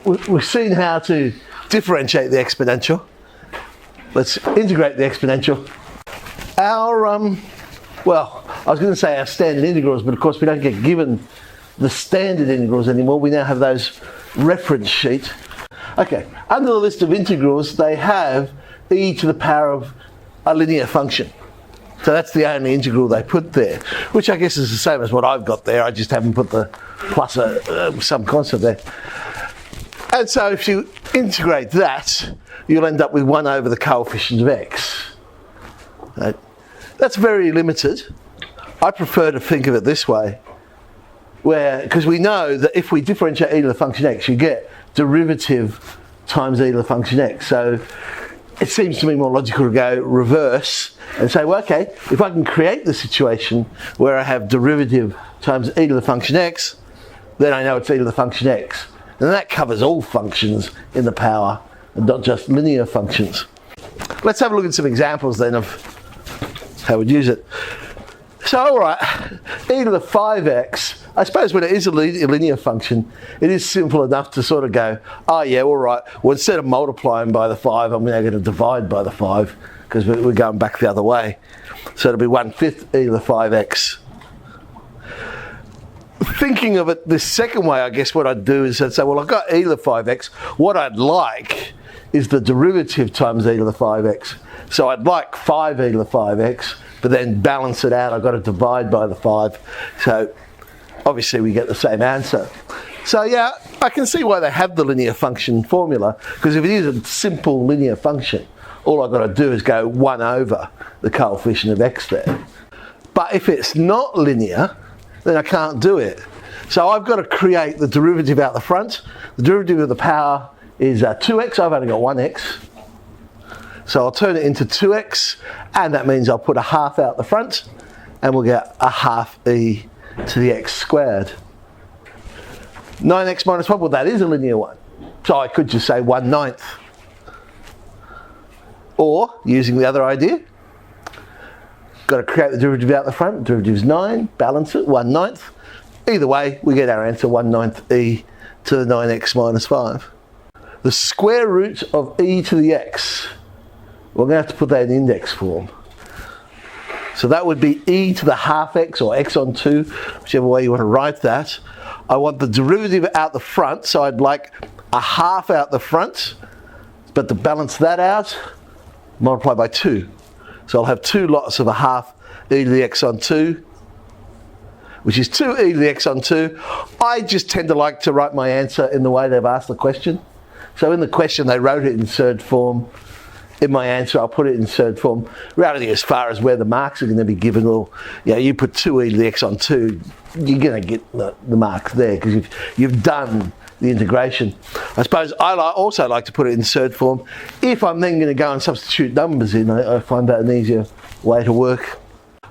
We've seen how to differentiate the exponential. Let's integrate the exponential. Well, I was going to say our standard integrals, but of course we don't get given the standard integrals anymore. We now have those reference sheet. Okay, under the list of integrals, they have e to the power of a linear function. So that's the only integral they put there, which I guess is the same as what I've got there. I just haven't put the plus some constant there. And so if you integrate that, you'll end up with 1 over the coefficient of x. Right? That's very limited. I prefer to think of it this way, because we know that if we differentiate e to the function x, you get derivative times e to the function x. So it seems to me more logical to go reverse and say, well, okay, if I can create the situation where I have derivative times e to the function x, then I know it's e to the function x. And that covers all functions in the power and not just linear functions. Let's have a look at some examples then of how we'd use it. So, all right, e to the 5x, I suppose when it is a linear function, it is simple enough to sort of go, oh yeah, all right, well instead of multiplying by the 5, I'm now going to divide by the 5, because we're going back the other way. So it'll be 1/5 e to the 5x. Thinking of it this second way, I guess what I'd do is I'd say, well, I've got e to the 5x. What I'd like is the derivative times e to the 5x. So I'd like 5 e to the 5x, but then balance it out. I've got to divide by the 5. So obviously we get the same answer. So yeah, I can see why they have the linear function formula, because if it is a simple linear function, all I've got to do is go 1 over the coefficient of x there. But if it's not linear, then I can't do it. So I've got to create the derivative out the front. The derivative of the power is 2x. I've only got 1x. So I'll turn it into 2x, and that means I'll put a half out the front, and we'll get a half e to the x squared. 9x minus 1, well that is a linear one. So I could just say 1/9. Or, using the other idea, got to create the derivative out the front. The derivative is 9, balance it, 1/9. Either way, we get our answer 1/9 e to the 9x minus 5. The square root of e to the x, we're going to have to put that in index form. So that would be e to the half x, or x on 2, whichever way you want to write that. I want the derivative out the front, so I'd like a half out the front, but to balance that out, multiply by 2. So I'll have 2 lots of a half e to the x on 2, which is 2 e to the x on 2. I just tend to like to write my answer in the way they've asked the question. So in the question they wrote it in third form. In my answer I'll put it in third form. Reality, as far as where the marks are going to be given, or you put 2 e to the x on 2, you're going to get the marks there because you've done the integration. I suppose I also like to put it in third form. If I'm then going to go and substitute numbers in, I find that an easier way to work.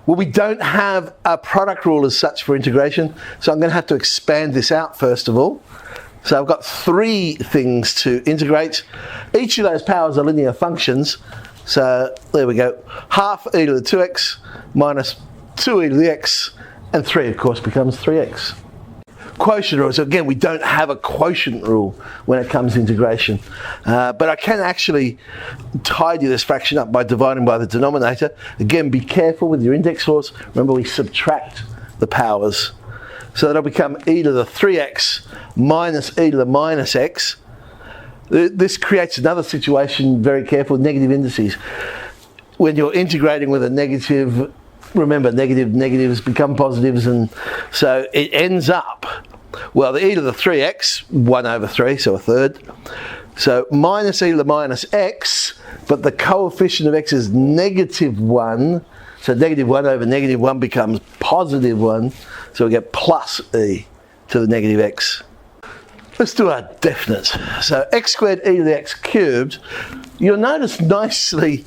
Well, we don't have a product rule as such for integration, so I'm going to have to expand this out first of all. So I've got 3 things to integrate. Each of those powers are linear functions. So there we go. Half e to the 2x minus 2 e to the x, and 3 of course becomes 3x. Quotient rule. So again, we don't have a quotient rule when it comes to integration. But I can actually tidy this fraction up by dividing by the denominator. Again, be careful with your index laws. Remember, we subtract the powers. So that'll become e to the 3x minus e to the minus x. This creates another situation, very careful, negative indices. When you're integrating with a negative, remember, negatives become positives, and so it ends up, well, the e to the 3x, 1 over 3, so a third. So minus e to the minus x, but the coefficient of x is -1, so -1 over -1 becomes +1, so we get plus e to the negative x. Let's do our definite. So x squared e to the x cubed, you'll notice nicely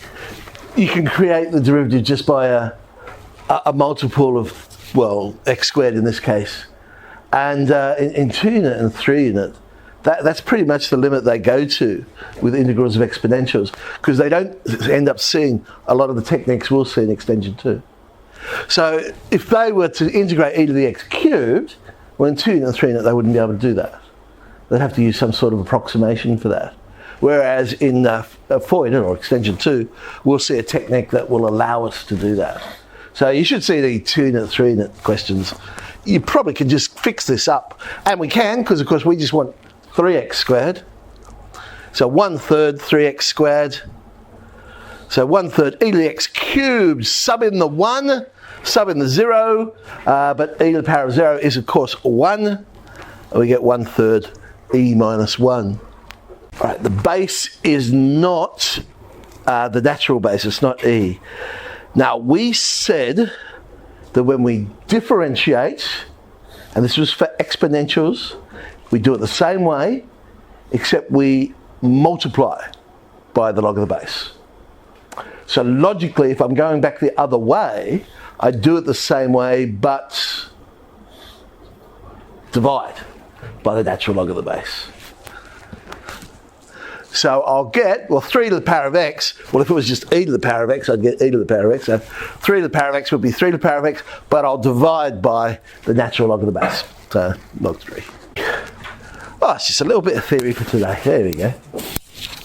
you can create the derivative just by a multiple of, well, x squared in this case. And in 2 unit and 3 unit, that's pretty much the limit they go to with integrals of exponentials, because they don't end up seeing a lot of the techniques we'll see in extension 2. So if they were to integrate e to the x cubed, well, in 2 unit and 3 unit they wouldn't be able to do that. they'd have to use some sort of approximation for that. Whereas in FOID, or extension 2, we'll see a technique that will allow us to do that. So you should see the 2-unit, 3-unit questions. You probably can just fix this up. And we can, because of course we just want 3x squared. So 1/3 3x squared. So 1/3 e to the x cubed, sub in the 1, sub in the 0, but e to the power of 0 is of course 1, and we get 1/3 e minus 1. All right, the base is not the natural base, it's not e. Now we said that when we differentiate, and this was for exponentials, we do it the same way, except we multiply by the log of the base. So logically, if I'm going back the other way, I do it the same way, but divide by the natural log of the base. So I'll get, well, 3 to the power of x, well, if it was just e to the power of x, I'd get e to the power of x. So 3 to the power of x would be 3 to the power of x, but I'll divide by the natural log of the base. So log 3. Oh, it's just a little bit of theory for today. There we go.